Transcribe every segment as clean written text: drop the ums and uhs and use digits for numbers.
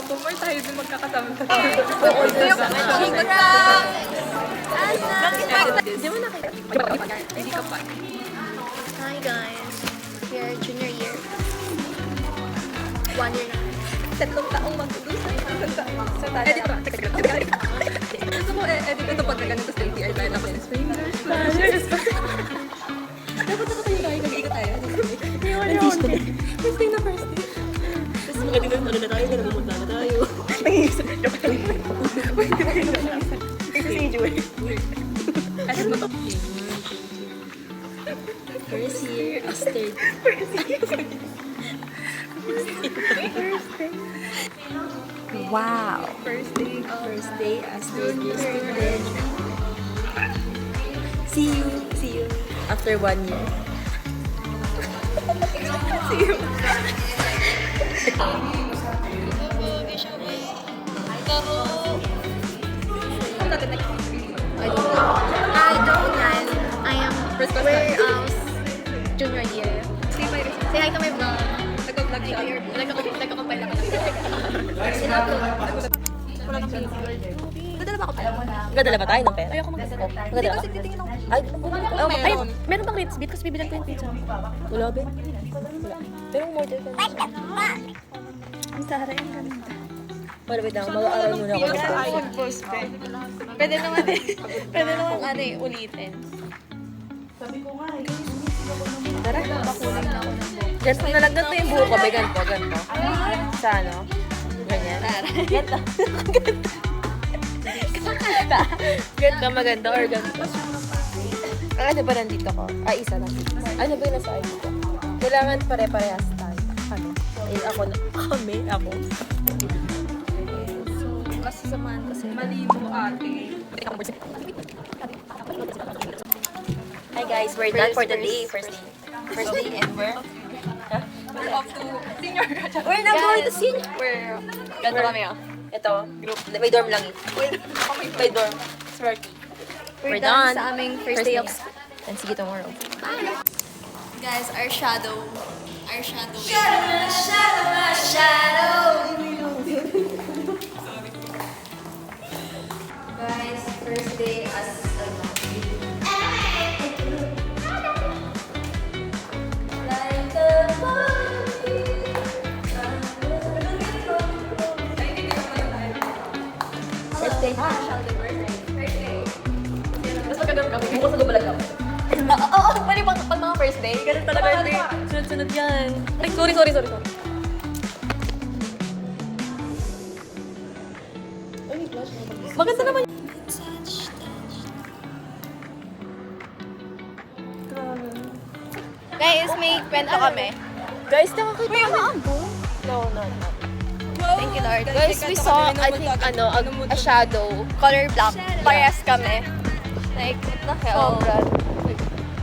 sophomore tayo din magkakasama sa Di mo nakita? Hindi ka pa. Hi guys, we are junior year. 1 year na. 3 taong magdudusan sa tayo. Edit pa. Gusto mo edit ito pag ganito sa ATR tayo tapos fingers, flashes. Dapat ako tayo tayo, nag-iikot tayo. First day na first day. Tapos mga dito, ano na tayo, kaya namumunta na tayo. Nag-iisip. Kasi si Joy. Edit mo to. First year, as third. Wow. First day as third year student. See you. After 1 year. See you. I don't yan. I am warehouse junior year. Say hi to my vlog. Nag-vlog siya. Nagkakampay lang. Gadala ba tayo ng pera? Ayoko mag-gasal. Gadala ka? titingin ako. Ay, Meron bang Ritz Beat? Kasi bibilan ko yung pizza. wala ba? Wala. Pero umorder ka na siya. Ang taray, ang ganda. Wala, wait lang. Mag-aaral muna ako ng post. Pwede naman ulitin. Tara. Pakulay na ako ng buhok. Ganito na lang. Ganito yung buho ko. May ganito. Sa ano? Ganyan. Ganito. Ganito maganda or ganito. Ano ba nandito ko? Isa lang. Ano ba yung nasa ID ko? Kailangan pare-parehas tayo. Ano? Ako. Kasi samahan kasi. Mali mo ate. Hi guys, we're done for the day. First day and we're We're off to senior. we're not going to sing. Ganda kami Ito, group. May dorm lang eh. May dorm. Smirky. We're done sa aming first day of school. And see you tomorrow. Guys, our shadow. Guys, first day as First day. Mas maganda kami. Bukas na gumalag kami. Oo, pwede pag mga first day. Ganun talaga hindi. Sunod-sunod yan. Ay, sorry. Maganda naman. Guys, may kwento kami. Guys, nakakita kami. No. Thank you, Lord. Guys, we saw, I think, a shadow. Color black. Parehas kami. Like, what the hell?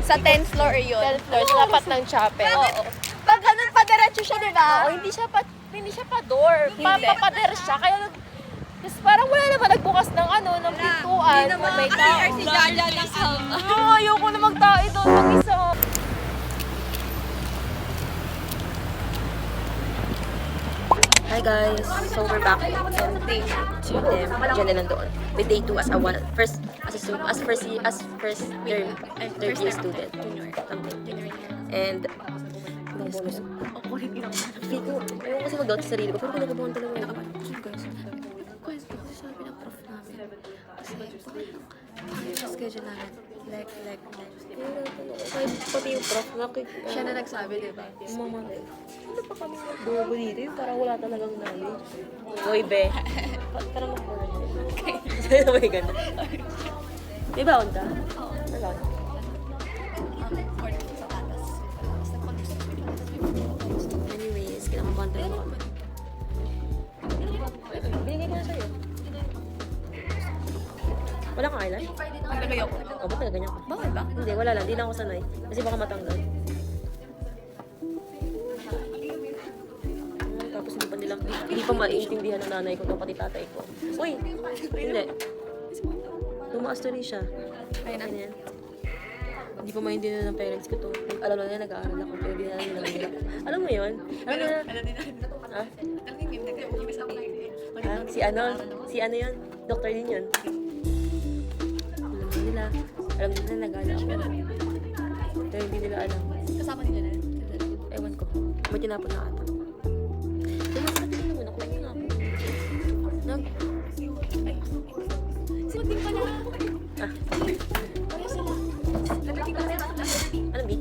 Sa 10th floor yun. 12th floor, sa tapat ng chapel. Oo. Pag ganun pa diretso siya, di ba? Oo, hindi siya pa door. Papader siya. Kaya kasi parang wala naman nagbukas ng ng pintuan. Na may tao. Si Jaja lang Ayoko na magtae doon mag-isa. Hi guys, so we're back with day 2 them. Diyan na lang doon. With day 2 as first year, third year student. Junior. And bonus. Feel ko, ayaw kasi mag-doubt sa sarili ko. Pero pinagabuhan talaga. Guys, sabi ng prof namin. Kasi parang schedule namin. Like. Pati yung prof, Siya na nagsabi, di ba? Mama, ano pa kami mag-bobo dito? Yung parang wala talagang knowledge. Uy, be. Parang mag-bobo. Sa'yo may ganda. May baon ka? Oo. May baon. Anyways, kinakabahan talaga kami. Binigay ko na sa'yo. Wala kang eyeliner? Pagkagayo ko. O, ba't nagaganyan ka? Bakit ba? Hindi, wala lang. Hindi na ako sanay. Kasi baka matanggal. Tapos hindi pa maiintindihan ng nanay ko o pati tatay ko. Uy! Hindi. Tumaas na rin siya. Ayun na. Ganyan. Hindi pa maintindihan ng parents ko to. Alam na nila, nag-aaral ako. Pero di na nila nila. Alam mo yun? Alam mo na? Ha? Si ano yun? Doktor din yun. Alam nila nag-ano siya. Pero hindi nila alam. Kasama nila na. Ewan ko. May tinapon na ata. Tingnan muna, kumain nga ako. Sunting pala. Ah, Pareho sila. Nag-breaking pa sila. anong B?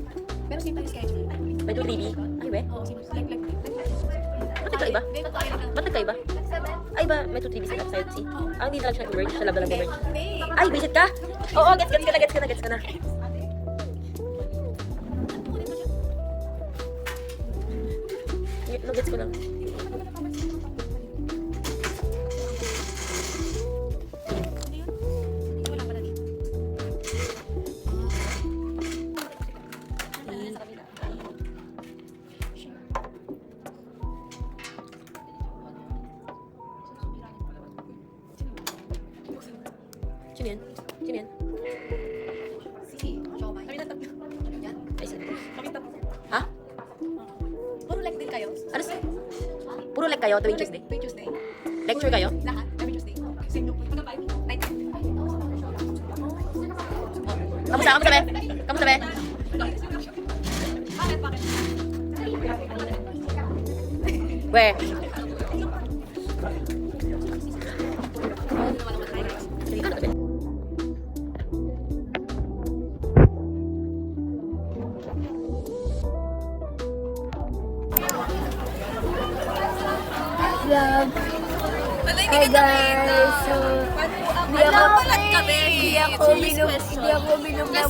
Pero same tayo schedule. May 2 3B? Ay, we? Oo, same. Like. Ba't nagkaiba? May tatlo lang. Ba't nagkaiba? Ay ba, may 2 3B sa side C? Ah, hindi na lang siya merge. Sa lab na lang merge. May. Ay, visit ka? Oo, gets ka na. No, gets ko lang. Wala pala dito. Sino yan? Si Jomai. Kami na tatlo. Yan. Ay, sino? Kami tatlo. Ha? Puro like din kayo. Ano sa? Puro like kayo tuwing Tuesday? Tuwing Tuesday. Lecture kayo? Lahat. Every Tuesday. Same yung pagka 5. Night. Kamusta be? Bakit? We. Sige ka na be. Vlog. Hi guys. So, hindi ako uminom ng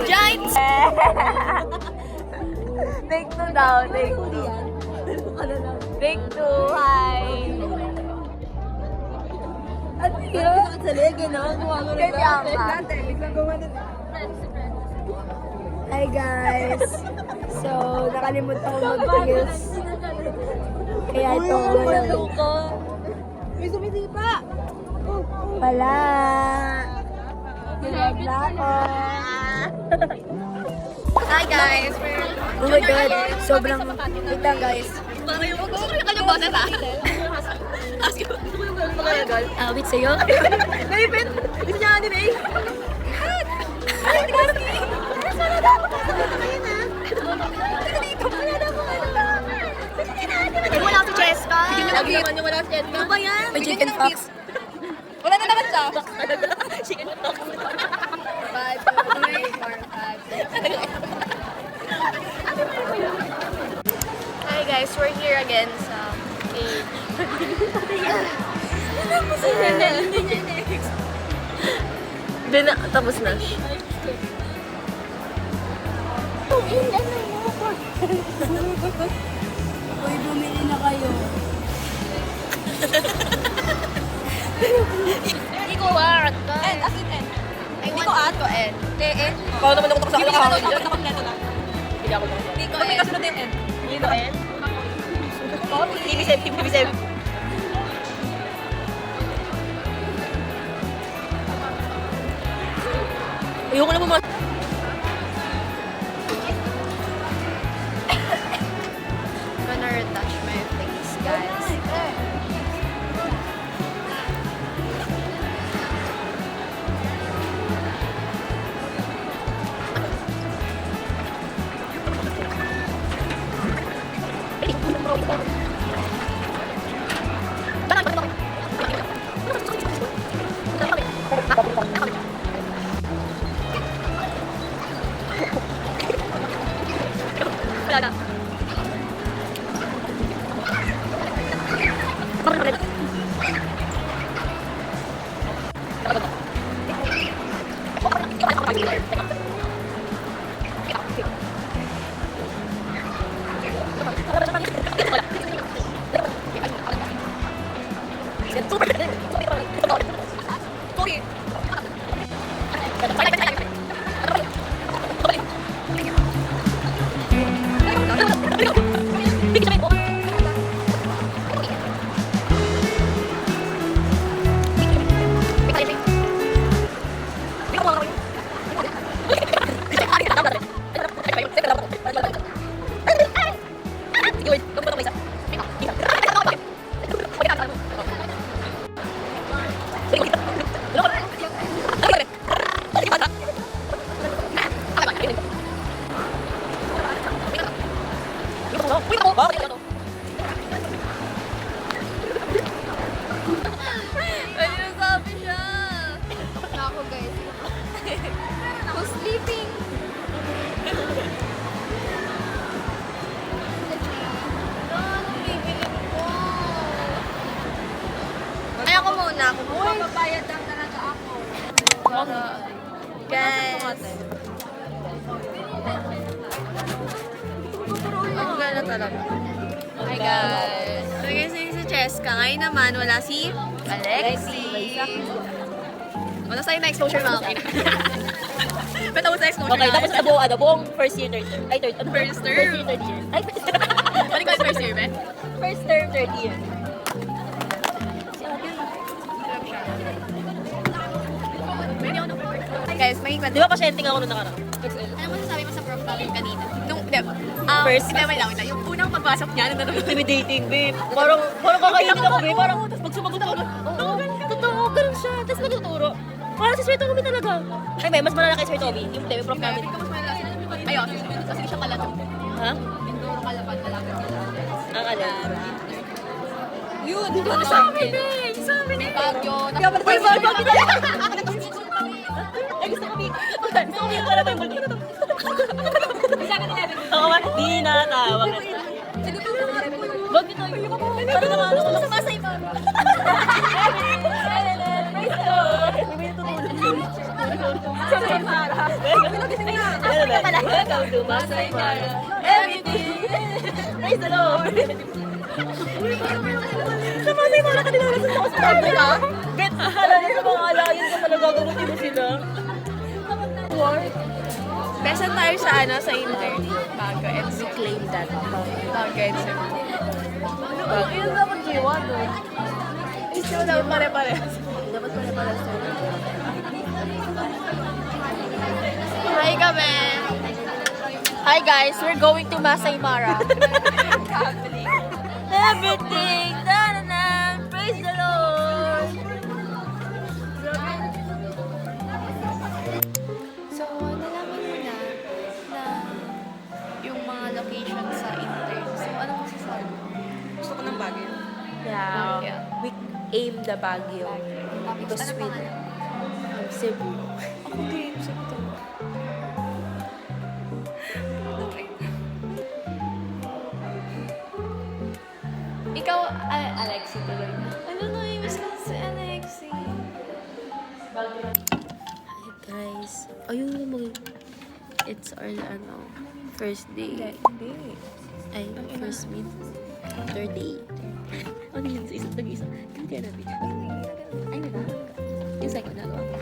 Giants! Take 2 daw, take 2. Take 2, hi! Ano yun? Hi guys. So, nakalimutan ko mag-reels. Kaya ito ngayon. May sumisipa! Wala. Vlog na ako. Hi guys! Oh my God. Sobrang kita guys. Kalimutan ha? Awit sa'yo? Naipin! Gusto niya ka din eh! Ay, Gaski! Sana dapat ka na kayo na! Dito, wala na po ano! Wala si Cheska! Wala si Cheska! Ano ba yan? May chicken fox. Wala na naman siya. Chicken fox! 5, 2, 3, 4, 5. Hi guys, we're here again sa page. Tapos na. Uy, bumili na kayo. Hindi ko warat ka. N, as in N. Hindi ko ato N. N. Paano naman ako sa Hindi ko nakakompleto lang. Hindi ako lang. Hindi ko N. Kasunod yung N. Hindi ko N. TV7. Ayoko na pumasok. Gonna retouch my face, guys. Wala na. ate. Ang gala talaga. Hi guys. So guys, si Cheska. Ngayon naman, wala si Alexi. Wala sa'yo na exposure mga kina. Ba't ako sa exposure Okay, tapos buong first year, third year. Ay, third, ano? First term. First year, third year. Ay, Ano ko yung first year, be? first term, third year. Guys, may Di ba pasyente nga ako nung nakaraan? Ano masasabi mo sa prof namin kanina? Nung, First- hindi, wait lang. Yung unang pagpasok niya, nung nanonood. Intimidating, babe. Parang kakainin ako, babe. Parang, pag sumagot ako, totoo, ganun siya. Tapos nagtuturo. Parang si Sir Toby talaga. Ay, may mas malala kay Sir Toby. Yung prof namin. Ayun, kasi siya kalatong. Ha? Mindoro kalaban, kalapit nila. Ang alin. Yun, dito na sa amin eh. Sa amin eh. Bagyo. Uy, Bagyo kita! Ay, gusto ko biko. Gusto ko biko pala ba yung bulto? Oo nga, di natawag. Bagyo tayo. Para naman ano ko lang. Sumasay pa. Sabay para. Welcome to Masay Para. Everything. Praise the Lord. Sa Masay Para ka dinala sa hospital. Bet, akala na sa mga alayin ko talaga gagamutin mo sila. Besan tayo sa ano, sa inter. Bago, it's Claim that. Bago, it's Ilan dapat jiwa doon? Ito daw pare-pares. Dapat pala sir. Hi kami. Hi guys, we're going to Masay Mara. Everything, da-da-da, praise the Lord. So, nalaman mo na yung mga location sa inter. So, ano masasabi mo? Gusto ko ng bagay. Yeah, Yeah. we aim the Baguio. Because Ano with pangalan? Cebu. Ako din, sa ito. Okay. Ikaw, Alexi, tuloy na. Ano na yung miss ko si Alexi? Hi guys. Ayun naman. It's our first day. Hindi. Ay, first meet. Third day. Ano yun? Sa isa't nag-isa. Hindi kaya natin. Ay, may ba? Yung second nagawa ko.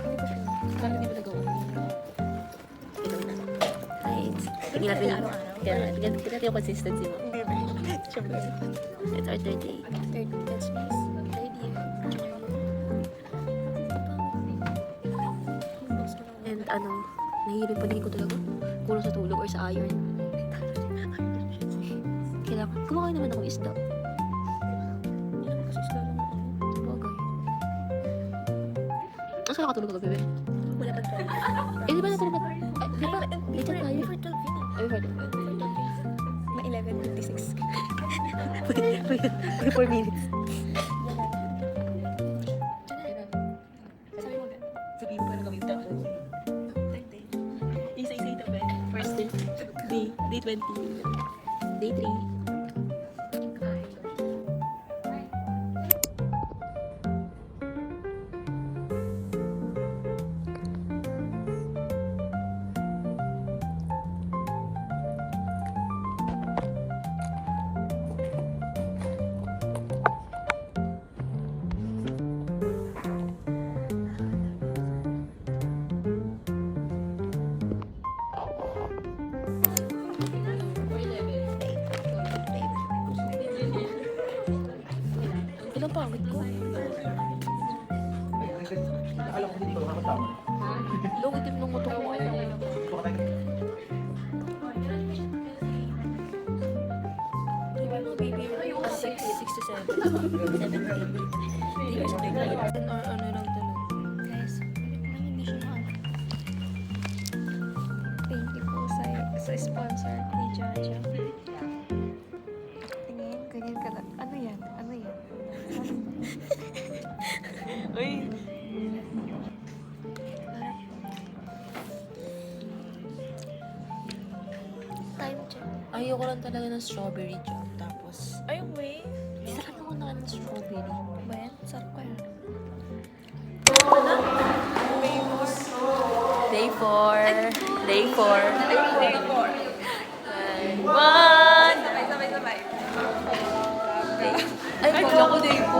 Parang hindi mo nagawa. Ito na. Right. Tingnan natin. Tingnan natin yung consistency mo. Siyempre. It's our third day. Third, that's nice. Third year. And nahihirap pa din ko talaga. Kulang sa tulog or sa iron. Kailangan. Kumakain naman ako isda. Bagay. Asa nakatulog ka, bebe? Wala pa tayo. Eh, di ba natulog ka? Ay, di ba? Late tayo. Ay, before 12. Na 11:56. Wait, 4 minutes. Sabi mo ba? Sabihin mo pa na kami ito. Isa-isa ito, Ben. First day. Day 20. Day 3. Ilang pangit ko? Lugod din ng motor ko. Six to 7. 7 to 8. Hindi or something like that. Or ano lang tanong. Guys, hindi siya na. Thank you po sa sponsor ni Jaja. Tingin, ganyan ka lang. Ano yan? Ano yan? Uy! Time check. Ayoko lang talaga ng strawberry jam. Tapos, Ay, wait. sarap naman na ng strawberry. Ba yan? Sarap ko yan. Day 4. Day 4. Day 4. One! Sabay. Ay, kung ako day 4.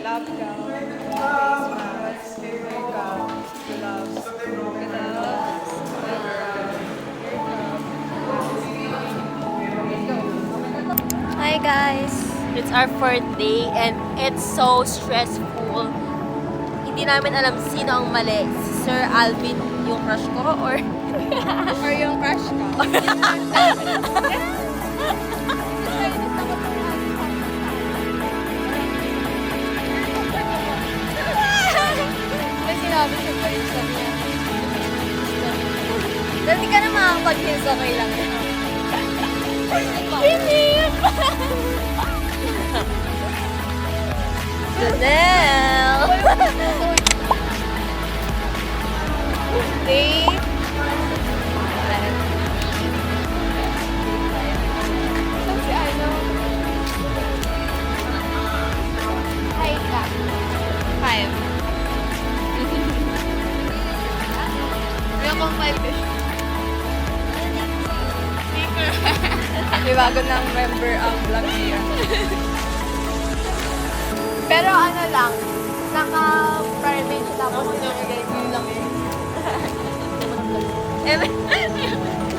Love ka. Christmas. Wake up. Love. Hi guys! It's our 4th day and it's so stressful. Hindi namin alam sino ang mali. Si Sir Alvin yung crush ko or Or yung crush ka. may sinabi siya pa rin sa niya. Dati ka na makakapag-hins, okay lang. Pinip! Janelle! Day Si ano? Hi ka. 5. May akong 5 fish. May bago ng member ang Black Year. Pero ano lang, naka-private siya tapos yun lang yun.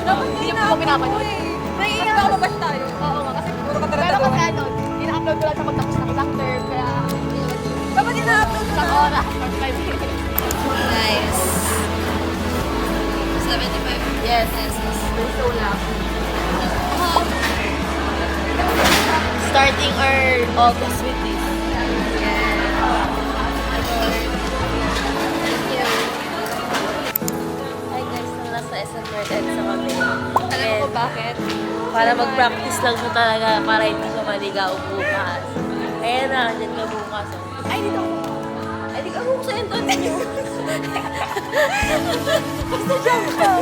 Hindi mo ko pinapanood. Mas baka mabash tayo. Oo nga, kasi Puro pero kataratawa. kasi ano, ina-upload ko lang siya pagtapos ng isang term, kaya Dapat ina-upload mo isang na. oras or 5 minutes. Nice. 75. Yes. We're so loud. Starting our August with this. Hi guys, nasa SM North Ed sa kami. Alam ko bakit? Para mag-practice lang siya talaga para hindi siya maligaw bukas. Ayan na, dyan ka bukas. Oh. Ay, dito. Ay, di ka bukas sa Antonio. Basta dyan ka.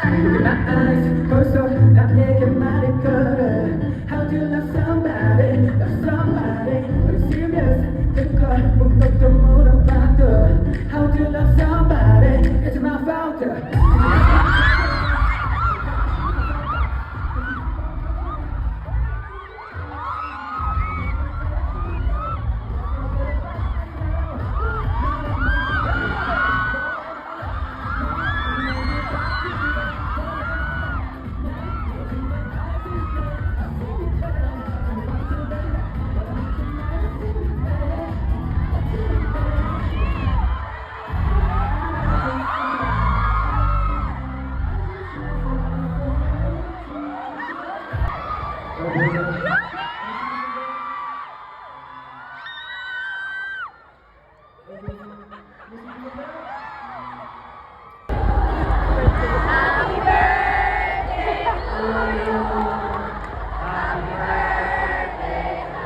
eyes, 벌써 남에게 말했거든. How do you love somebody, love somebody? Are you serious? 듣고 문득도 물어봐도 How do you love somebody? It's my fault.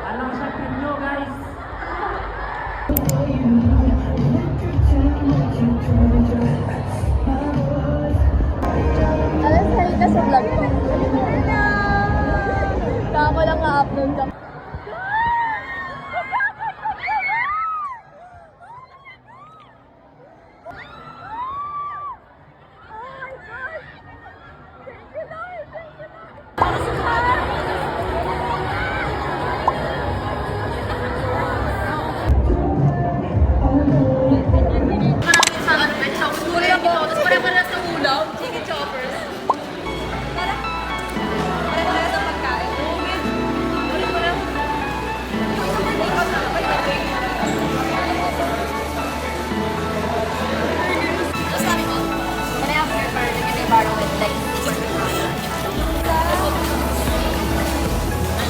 Anong sabi nyo, guys? Alam, sorry ka sa vlog ko. Kako lang ka-upload ka.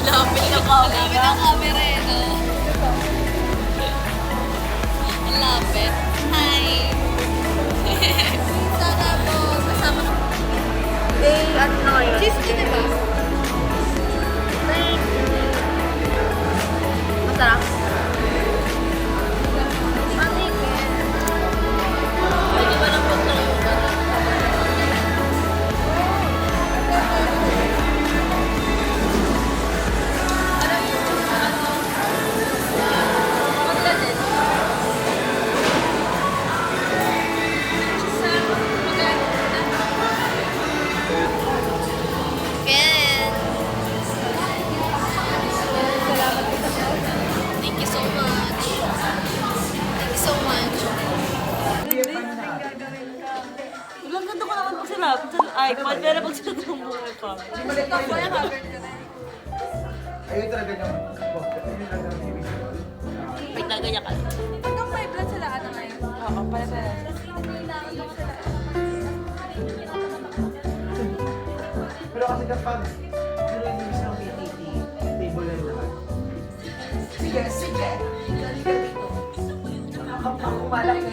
Lapit ng camera eh. Ang lapit. Hi! Sana po, kasama na. Cheese ko diba? Masarap. Pwede ba ng punta yung Again. Thank you so much. Thank you so much. Ilang ganda ko naman pag sa iPad, pero pag sa buhay pa. Ayun talaga yung ayun talaga yung ibig. Wait, naganyan ka. Hanggang may blood sila ano ngayon. Oo, pala. Pero kasi kapag release ng PTT, table na naman. Sige, sige! Halika dito. Ako malaki.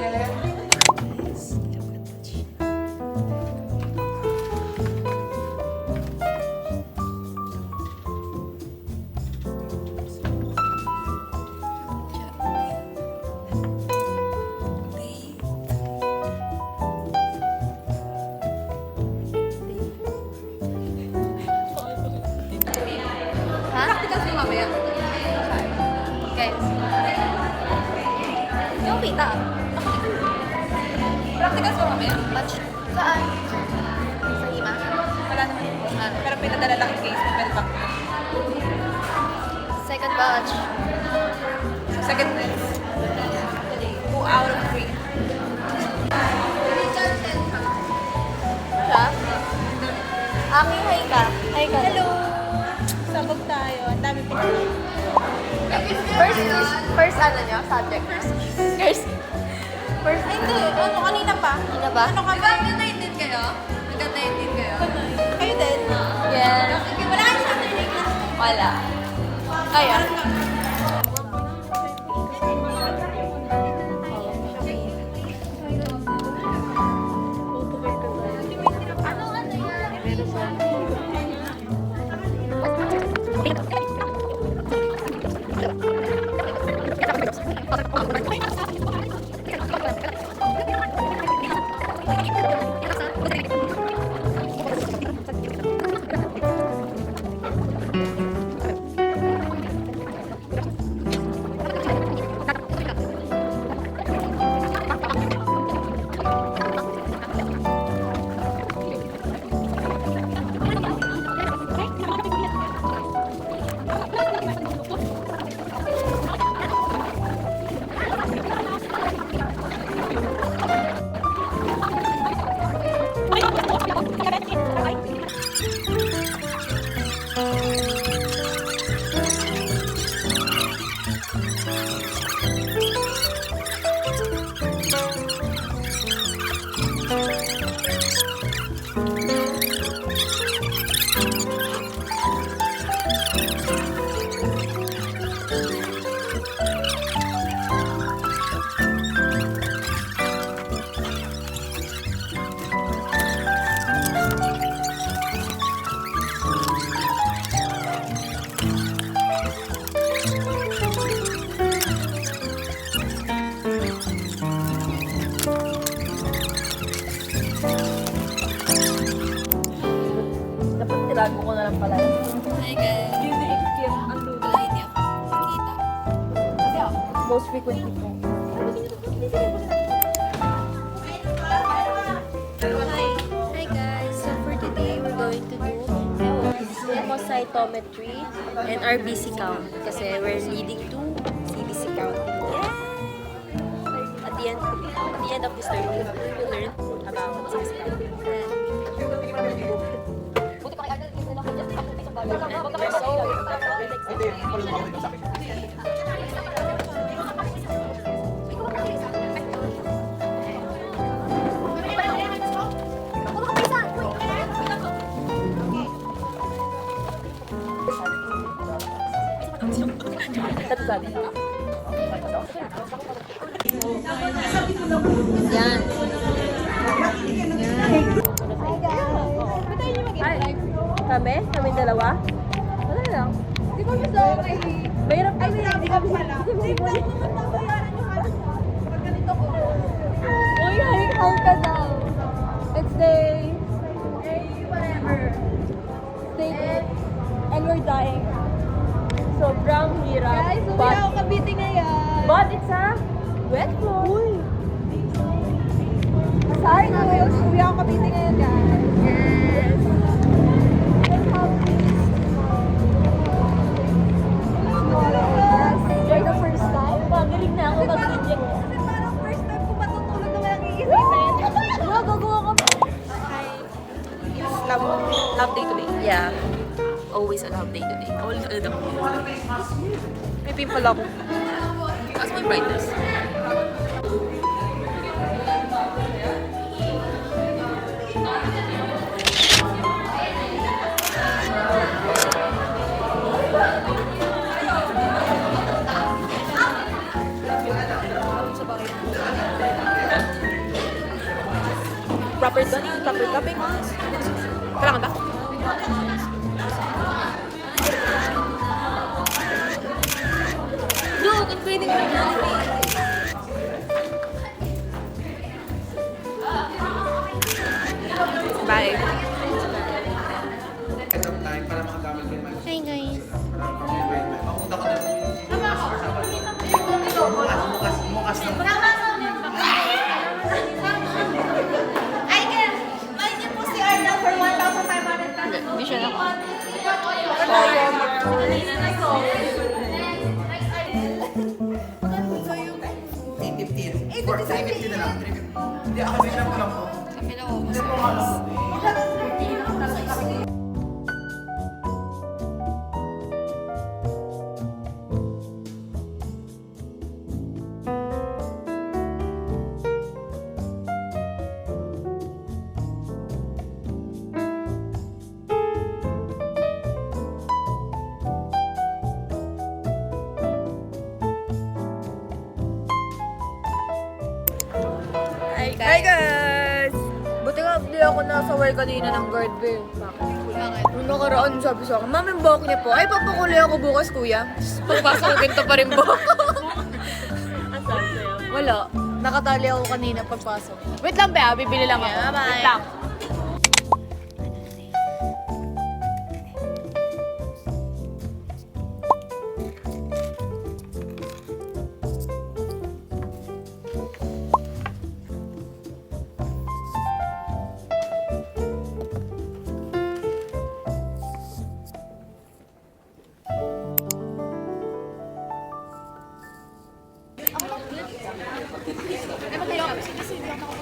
Ha? Practical mo mamaya. Okay. Yung kita. Practical mo mamaya. Batch. Saan? Sa Hima? Wala naman. Pero pinadala lang yung case mo, pero back. Second batch. So, second test. 2 out of 3. Siya? Aki, hi ka. Hi ka. Hello! Sabog tayo. Ang dami picture. First ano nyo? Subject? First. First. Ay, hindi. Ano, kanina pa. Ano ba? Ano kami? Nag-19 kayo? Nag-19 kayo? Kayo din? Yes. Wala kayo sa Saturday class. Wala. Kaya. Tinago ko na lang pala. Hi guys. Wala, hindi ako nakita. Most frequently po. Hi guys. So for today, we're going to do Echocytometry and RBC count. Kasi we're leading to CBC count. At the end of this term, we will learn about CBC count. Yan. Kami? Kami dalawa? Wala lang. Di ba gusto ko kay... Mahirap kami. Di ba pala? Di ba naman nabayaran yung ano? Pag ganito ko. Uy, how ka daw? It's day... whatever. Day and we're dying. Sobrang hirap. Guys, But, ako Cavite ngayon. but it's a wet floor. Uy. Sorry, uwi ako Cavite ngayon, guys. Yes. For the first time, magaling na ako mag-inject. Kasi parang first time ko matutulog na walang iisipin. Ano, gagawa ka pa? Love day today. Yeah. Always a love day today. May pimple ako. That's my brightness. Proper donning, proper cupping. Kailangan ba? Look, I'm breathing right now. Bye. Hi guys. Hindi siya na. Sabi na ako. Hi guys! Buti nga hindi ako nasaway kanina ng guardrail. Bakit? Nung nakaraan sabi sa akin, Mami, buhok niya po. Ay, papakulay ako bukas, kuya. Pagpasok ko, ganito pa rin buhok. Wala. Nakatali ako kanina pagpasok. Wait lang, Bea. Bibili lang ako. Yeah, bye. Wait lang.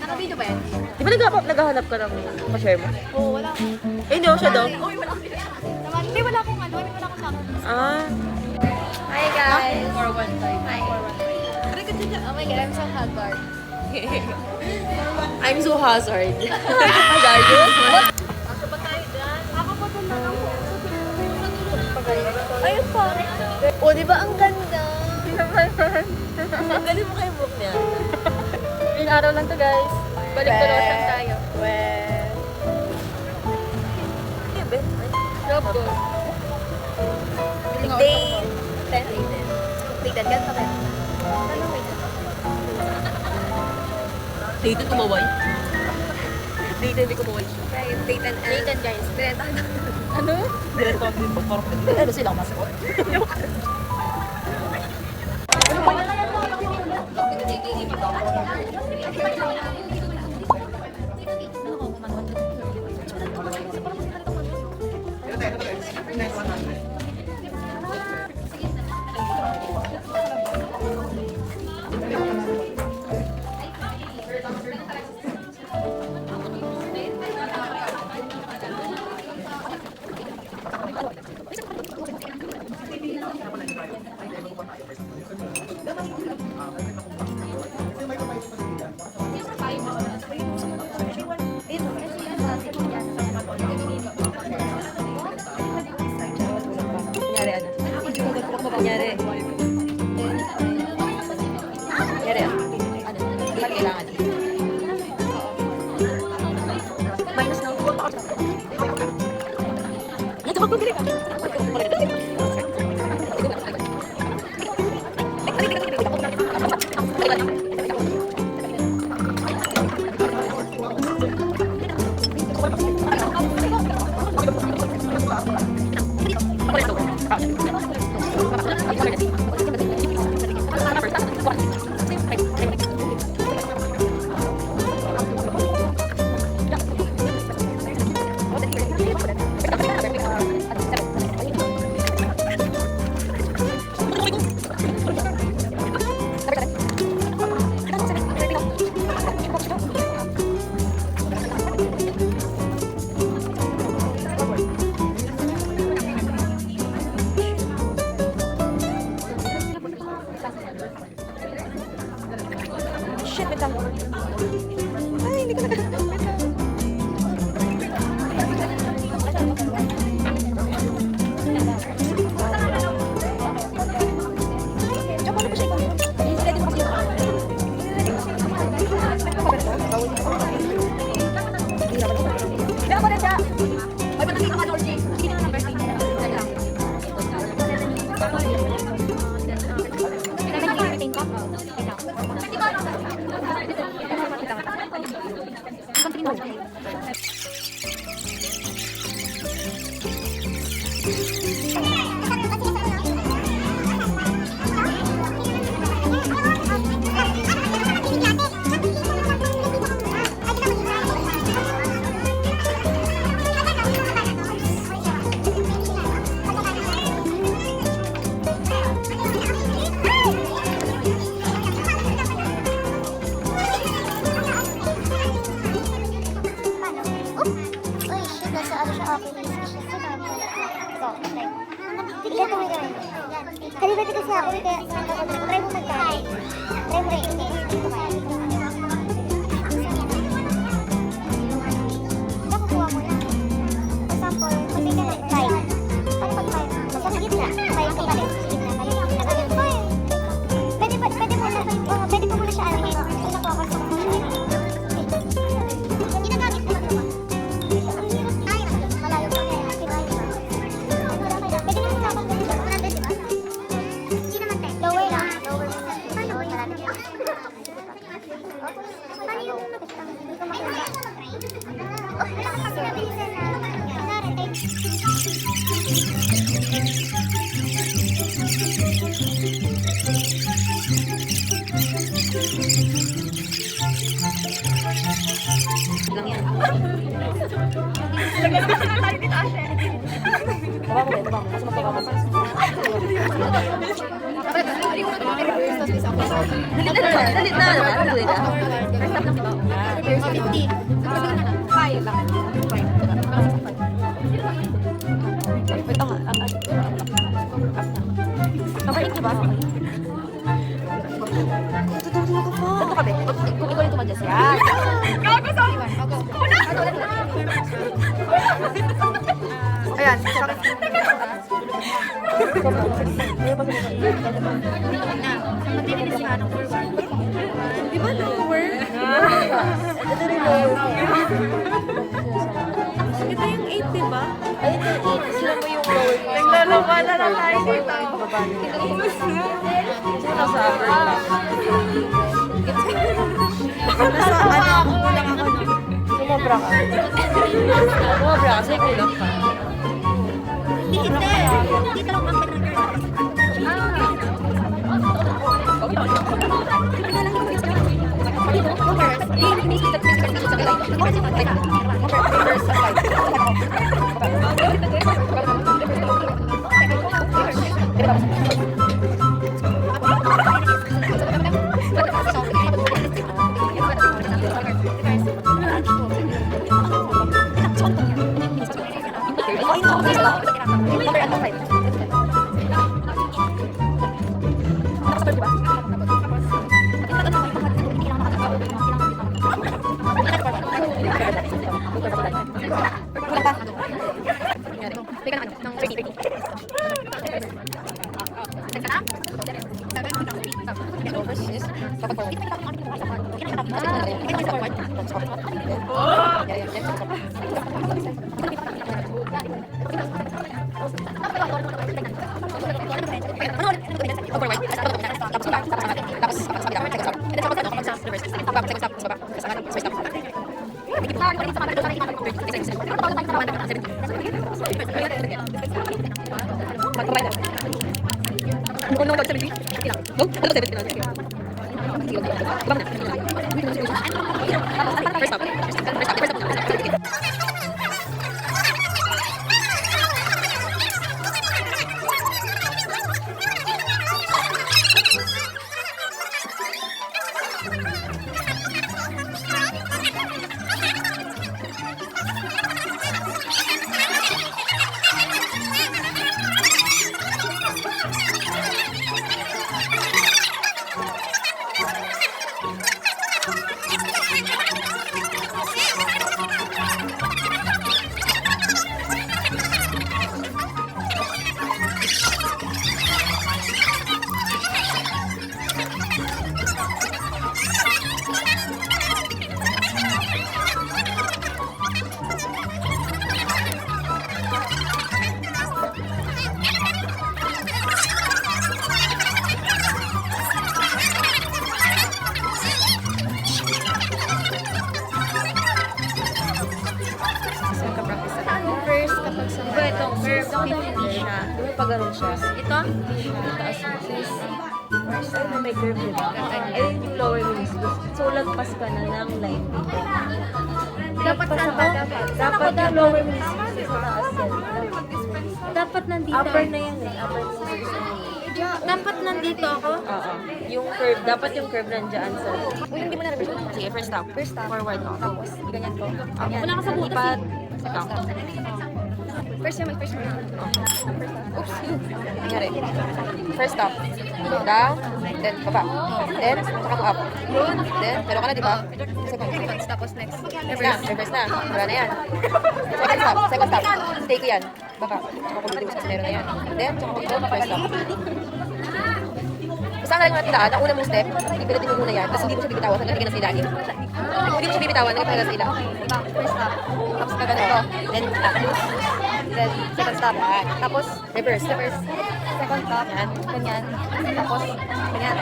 Naka-video ba yan? Di ba naghahanap ka ng pa-share mo? Oo, wala akong... Eh, hindi ako siya daw. Uy, wala akong... Naman, hindi, wala akong ano, wala akong sakot. Ah. Hi guys! For one time. Hi. Oh my god, I'm so haggard. I'm so hazard. Hazard? Ayun pa. O, di ba ang ganda? Ang galing mo kayo book niya. Ilang araw lang to, guys. Balik to lotion tayo. Well. Iya, Ben. Job ko. Day 10. Day 10. Ganito kayo. Dito tumaway. Dayton, hindi ko po watch. Right, Dayton and... Dayton, guys. Diretahan. Ano? Ano sila masakot? Kunyari, ano? Kunyari. Kunyari, ano? Hindi pa kailangan. Minus na. Ito ba pagkiri ka? Shit, wait lang. Ay, hindi ko na. Halibati kasi ako, kaya try mo magkain. Try mo rin, hindi kumain. Nakukuha mo lang. For example, kung may ka nag-try, paano pag-try? Sa gitna, try ka pa rin. Pwede mo muna siya alingin. Kung nakuha ko sa mga ginagamit mo naman. Ay, malayo pa kaya. Pwede mo naman lower lang. Lower lang. Paano ba marami siya? Paano yung magkita? Hindi ko makita. Wala ka pag nabilisan na. Lang yan. Dalit na naman. Dalit na. Kaya lang. Ito nga. Okay, ito ba? Ito ka, be. Kung ikaw yung tumadya siya. Ayan. Di ba lower? Ito rin lower. Ito yung 8, di ba? Ay, ito yung 8. Sila mo yung lower. Naglalawa na lang tayo dito. Sino sa upper? Nasa ano ako lang ako. Sumobra ka. Sumobra ka, say kulot ka. Hindi. Dito lang ang First, kapag sa Diba itong curve, 50 siya. Diba pag ganun siya? Ito? Taas mo. First time na may curve, diba? Ayun yung lower meniscus. So, lagpas ka na ng line dito. Dapat Lagpas saan ako. ba? Dapat yung lower meniscus. Sa taas yan. Dapat nandito. Upper na yan eh. Upper meniscus. Dapat nandito ako. Oo. Yung curve, dapat yung curve nandyan sa... Uy, hindi mo na-reverse. Sige, first stop. First stop. Forward ako. Tapos, ganyan ko. Wala ka sa butas. Ikaw. First naman, first naman. Oops. Nangyari. First stop. Down. Then, baba. Then, saka mo up. Then, pero ka na, di ba? Second. Seconds, tapos next. Reverse na. Reverse na. Wala na yan. Second stop. Second stop. Stay ko yan. Baba. Tsaka ko dito sa meron na yan. Then, tsaka ko dito. First stop. Basta ang galing mo natin daan, ang unang mong step, ipilitin mo muna yan. Tapos hindi mo siya bibitawan hanggang hanggang nasa ilalim. Hindi mo siya bibitawan hanggang hanggang sa ilalim. First stop. Tapos ka ganito. Then, up. Then, second stop. Yan. Tapos, Reverse. reverse. Second stop. Yan. Ganyan. Tapos, ganyan.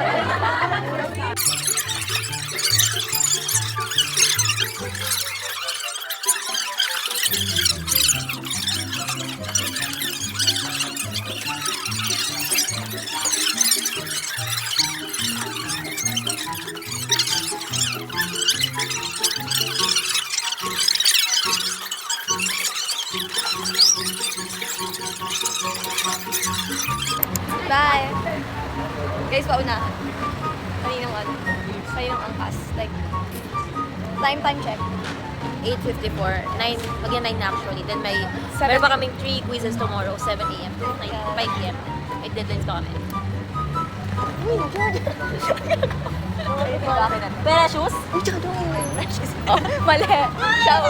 Bye! Guys, paunahan. Kaninang ano? Kaninang angkas. Like, time check. 8:54. 9, magyan 9 na actually. Then may, meron pa kaming 3 quizzes tomorrow, 7 a.m. to 5 p.m. May deadlines pa kami. Pera shoes? Oh, mali. Shout!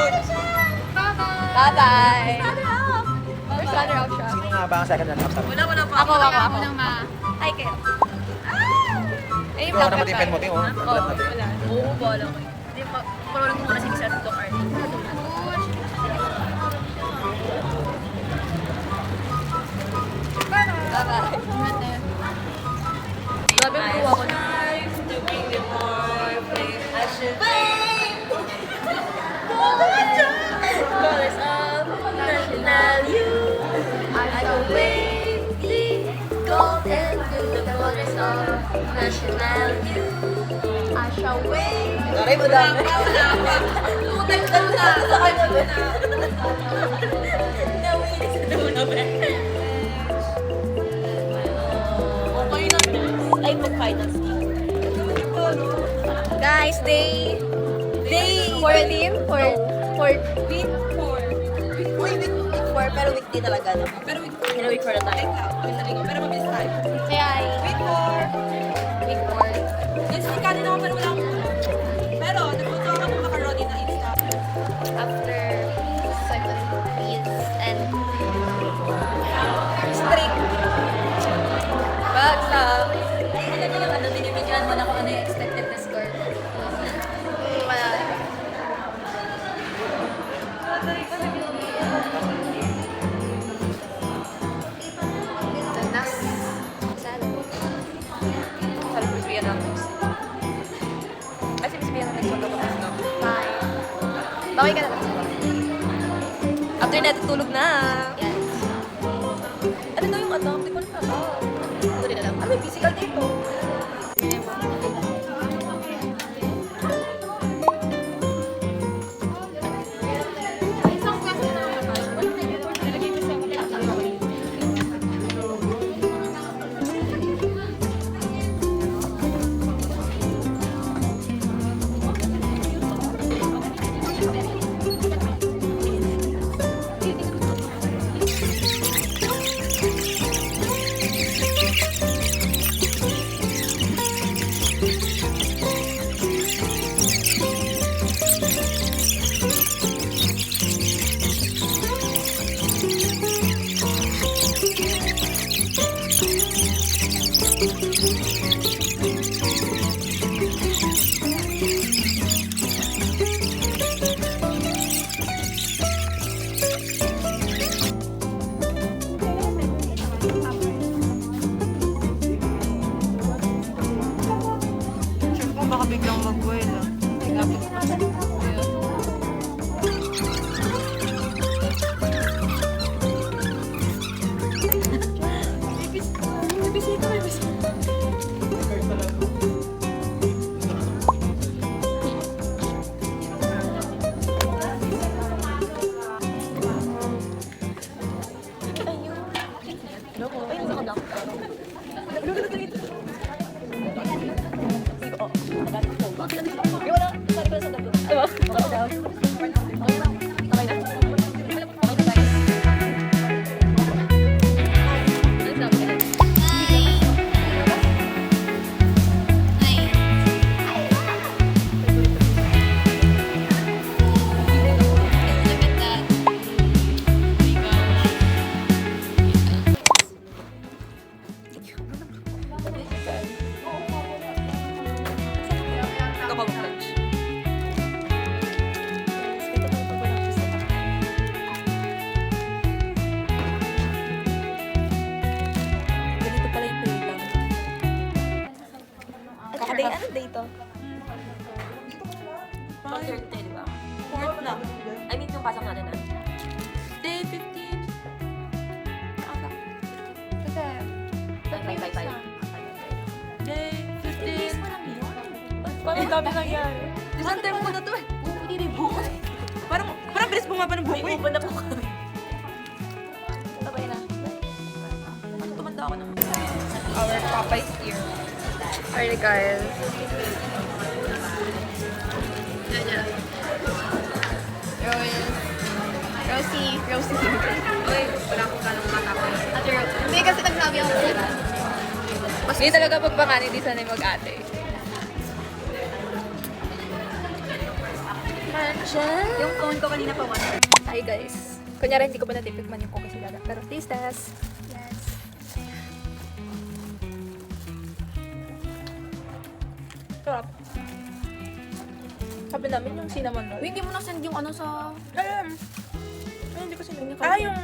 Bye-bye! First runner-up siya. Sino nga ba ang second runner-up sa amin? Wala pa. Ako. Ay, kayo. Eh, yung Ikaw vlog naman yung pen mo, Tio. Oo, wala. Oo, bala ko. Hindi, parang mo muna si Sir Dr. Arnie. Bye-bye. Grabe ang kuha ko na. Bye! Love you. Asha Way. Sorry, madami. Wala pa. Tutay ka na. Sakay mo na. Okay na. Ay, mag-finals. Guys, day 14 for Week 4. Uy, week 4, pero week 3 talaga. No? Pero week 4. week 4 na tayo. Pero mabilis tayo. Kaya ay Week 4. week 4. Yes, may kanin ako, pero wala akong... Pero, nagpunta ako ng macaroni na insta. After 7 weeks and Strict. bags up. Ay, alam niyo yung ano, dinibidyoan mo na kung ano yung expected na score. Wala. Tanas. Saan? Sabi ko, Miss ng next. Ay, si Miss Bia ng next magkapapos na. Bye. Bakit ka na lang? After natin tulog na. Yes. Ano daw yung ano? Hindi ko na alam. Ano rin alam? Ano may physical dito? Baka biglang mag-buwelo. Ito ko mag-lunch. Ganito pala yung program. Kakaday, ano day to? Third day, di ba? Fourth na. I mean, yung pasok natin na. Day 15. Kasi, bye. Day 15. Parang dami nangyari. Isang term ko na to eh. Hindi bukas. Parang bilis bumaba ng buko eh. Uban na po kami. Sabay na. Tumanda ako ng... Our Popeye's ear. Alright guys. Rosie. Uy, wala akong ganang matapos. Ate Rose. Hindi kasi nagsabi ako sila. Hindi talaga pagpangan, hindi sanay mag-ate. Yung phone ko kanina pa 1. Hi guys. Kunyari hindi ko pa natitikman yung cookies nila. Pero taste test. Yes. Sarap. Sabi namin yung cinnamon roll. Uy, hindi mo na-send yung ano sa... Ay, hindi ko sinunod. Yung...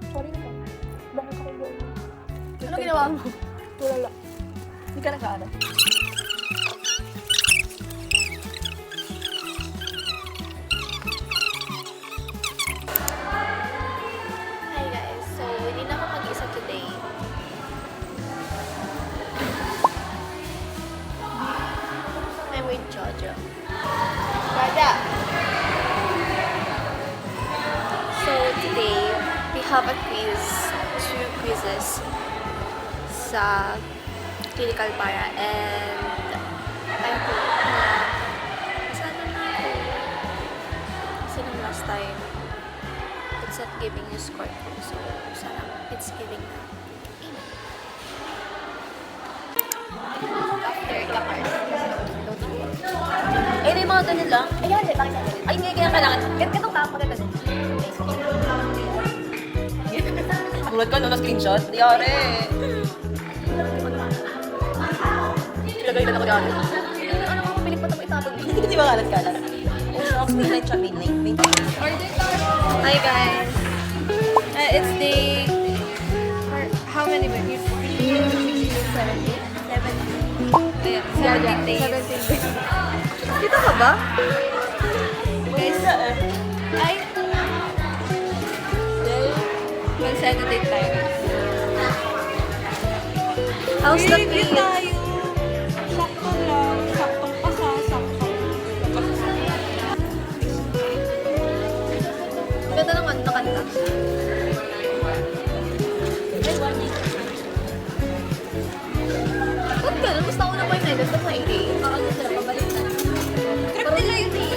Sorry naman. Bakit ako doon? Ano ginawa mo? Tulala. Hindi ka nag-aaral. Hi guys. So, hindi na ako mag-isa today. have a quiz, 2 quizzes sa clinical para, and I hope na sana na ako. Kasi nung last time, it's not giving you score ko. So, sana it's giving na. After kapars. Eh, yung mga ganun lang. Ayan, bakit sa ganun? Ay, hindi kaya kailangan. Ganitong tao, maganda din. Tulad ka, no, na screenshot. Yari. Ilagay na ako dyan. Ano mga pilit pa ito itapag? Hindi ba kalat-kalat? Oh, shucks, midnight siya, midnight. Hi guys! It's day... How many weeks? 17 days. 17 days. Dito ka ba? Guys, ay... Mag-sedate tayo. How's the feel? Sakto lang. Saktong pasa, sakto. Ganda naman nakanta. Ba't ganun? Basta una pa yung medal, tapos na 8. Ano sila, pabalik na. Trip nila yun eh.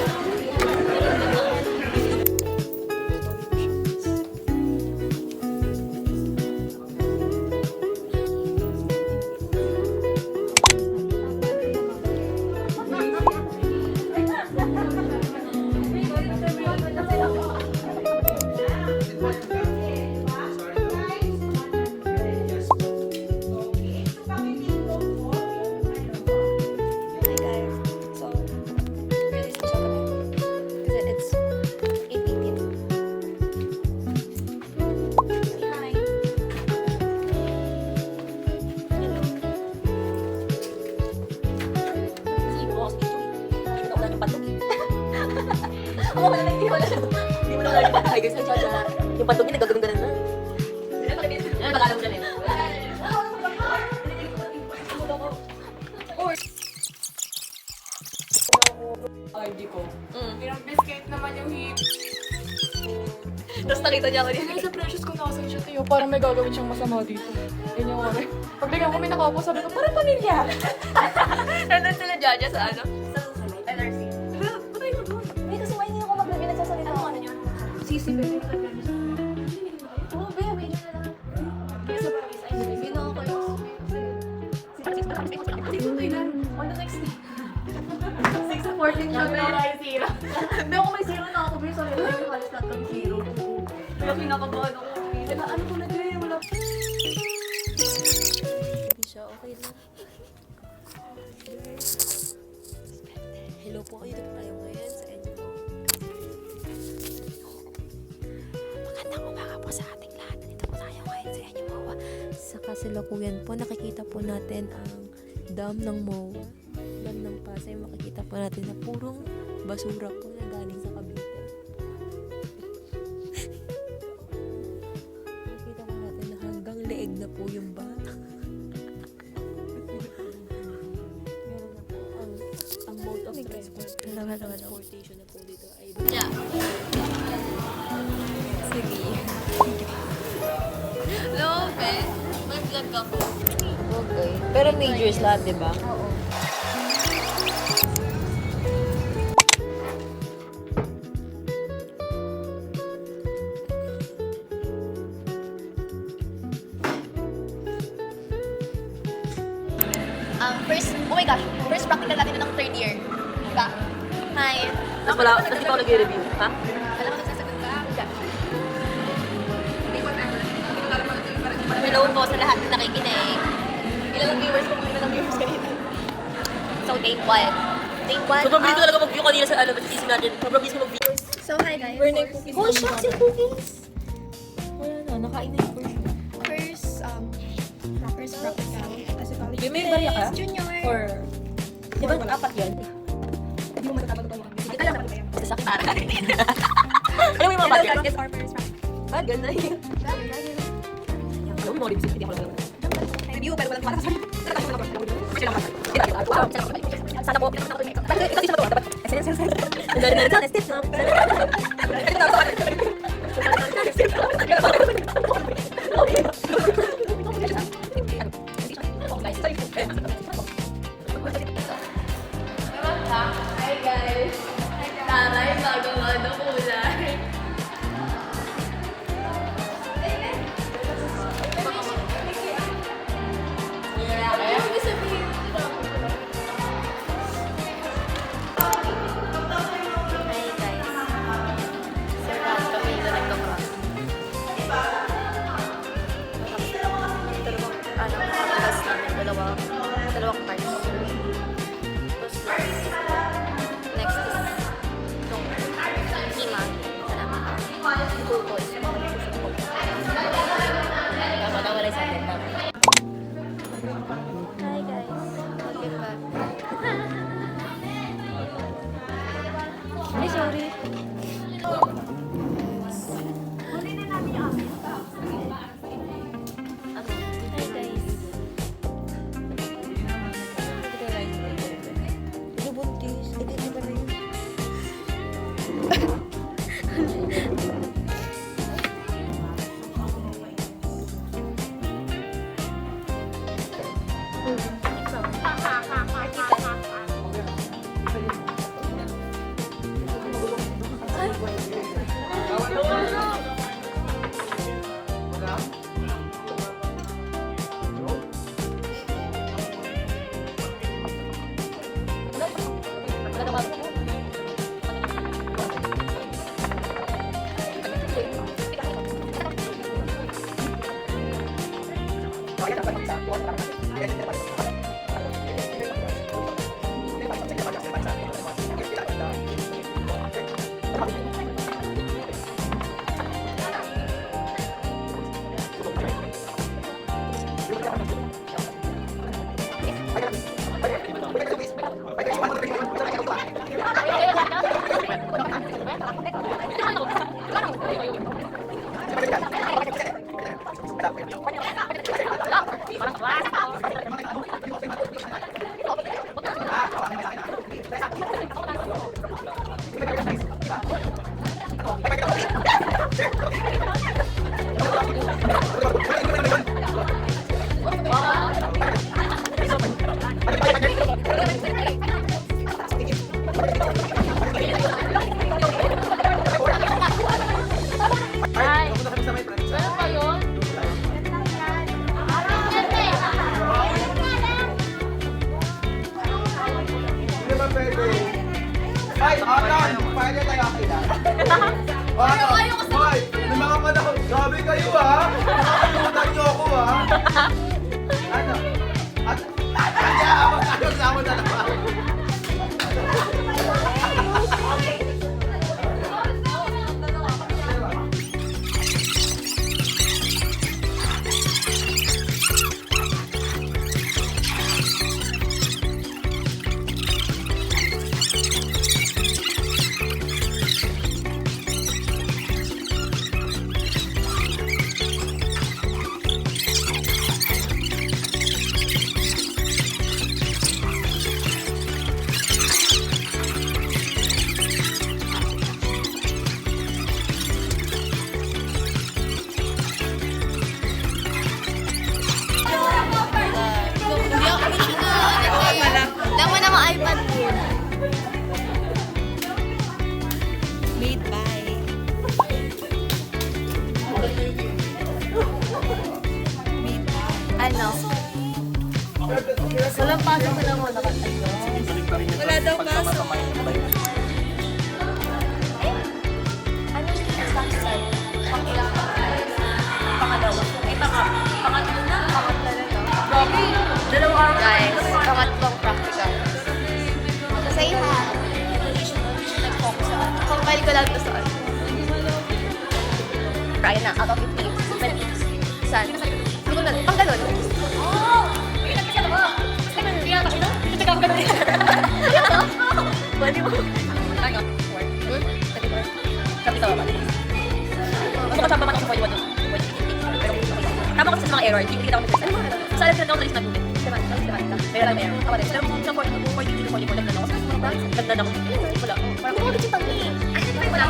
Hi guys. So, really special kami. Kasi it's 8:18. Say hi. Si boss, ito eh. Hindi mo lang yung patog eh. Ako wala na, hindi mo na siya. Hindi mo na wala yung patog. Ay, guys, ay, siya. Yung patog niya, nagagawin na. Yan, pag-alam siya rin. RD ko. Pirang biscuit naman yung hip. Tapos nakita niya ako dito. Kaya sa precious ko nakasan siya tayo, parang may gagawin siyang masama dito. Yun yung oras. Pag bigyan ko may nakaupo, sabi ko, parang pamilya. Nandun sila Jaja sa ano? LRC. May kasi may hindi ako maglabi nagsasalita. Ano yun? Sisi, baby. Oo, babe, may hindi na lang. Kaya sa Paris, ay hindi na ako kayo. On the next day. 6-14 siya, babe. Hindi ako may zero na ako, babe. Sorry, babe. Halos lahat kang zero. Kaya kinakabahan ako. Diba, ano ko na din? Wala. Hindi siya okay lang. Hello po, kayo dito tayo ngayon sa inyo po. Magandang umaga po sa ating lahat. Nandito po tayo ngayon sa inyo MOA. Sa kasalukuyan po, nakikita po natin ang dam ng MOA. Dam ng Pasay, makikita po natin na purong basura po na galing sa Cavite. Nakikita po natin na hanggang leeg na po yung bata. Meron na po ang mode of transportation na po dito ay Yeah. sige. No, be. May vlog ako. Okay. Pero majors lahat, di ba? Oo. Oh my gosh, first practical natin ng 3rd year. Diba? Hi. Tapos wala, tapos ikaw nag-review, ha? Alam mo nagsasagot ka? Hello po sa lahat na nakikinig. Ilang viewers ko, ilang viewers ka dito. So, take 1. Take 1. Sobrang bilis ko talaga mag-view kanina sa ano, ba't natin. Sobrang bilis ko mag-view. So, hi guys. Oh, shucks, yung cookies! Wala na, nakain na yung first. First practical. May barya ka? Junior. Or, di ba apat yan? Hindi mo matatapag ito. Hindi ka lang. Basta sakit. Alam mo yung mga bad yan? It's our first practical. Bad, ganda yun. Alam mo, mga reviews, hindi ako lang. Review, pero walang para sa sarili. Sana po, ikaw si Matuwa, dapat. Ang galing na rin sa step, no? Ay, Atan! Pwede tayo akila. Hoy, may mga panahon. Grabe kayo ha! Nakakalimutan niyo ako ha! Ano? Sama na naman. Hindi ako gusto na lang mo na mga iPad ko. Made by. Made by. Ano? Walang pasok na lang muna. Wala daw pasok. Ano yung stock set? Pang-ilang pangalawa. Ay, pangatlo na. Pangatlo na. Grabe. Dalawang araw. Guys, pangatlong practical. Say hi. Hindi siya nag-focus sa ano. Compile ko lang ito sa ano. Try na, out of 50. Saan? Hindi ko na. Pang ganun. Bali mo. Ano? Sabi sa baba. Gusto ko sabi man ako sa 41. Tama ko sa mga error. Hindi kita ako nag-test. Sa alam ko na ako nag-test. Meron lang meron. Ako rin. Pero kung sa 42, 44, nagdan ako. Nagdan ako. Wala. Parang kumagod yung tangi. Wala.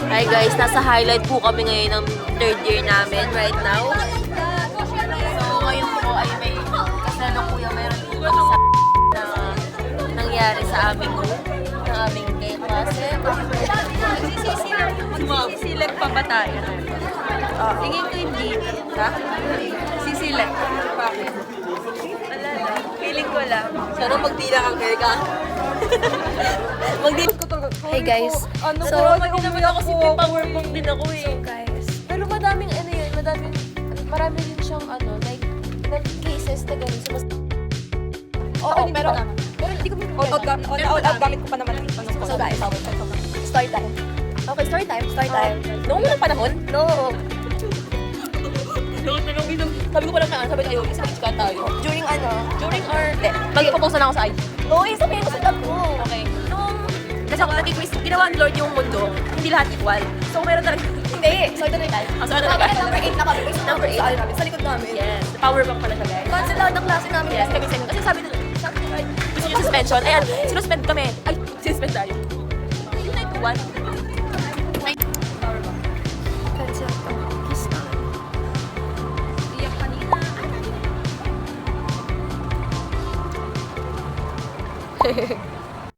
Hi guys, nasa highlight po kami ngayon ng third year namin right now. So ngayon po ay may kasalukuyan meron po kami sa na nangyari sa aming group, ng aming klase. Sisilag pa ba tayo? Tingin ko hindi. Ha? Sisilag. Bakit? Wala lang. Feeling ko lang. Sana magdila kang ka. Magdila. Hey guys. So, hindi naman ako si powerbank din ako eh. So guys. Pero madaming ano yun, marami din siyang ano, like cases na ganun. So, oo, pero hindi ko All-out gamit ko pa naman. So guys, story time. Okay, story time. Noong unang panahon? No. Sabi ko pa lang na, sabi kayo, isa-match ka tayo. During ano? During or, mag-propose na ako sa IG. Oo, sabihin ko sa tab ko. Okay. Kasi ako nag-quiz, ginawa ni Lord yung mundo, hindi lahat equal. So meron talaga, hindi. So ito na yung so ito na number 8 na kami. Number 8. Sa likod namin. Yes. The power bank pala siya guys. Cancel lahat ng klase namin. Yes, kami sa'yo. Kasi sabi nila, gusto nyo suspension. Ayan, sinuspend kami. Ay, sinuspend tayo. Yung night 1.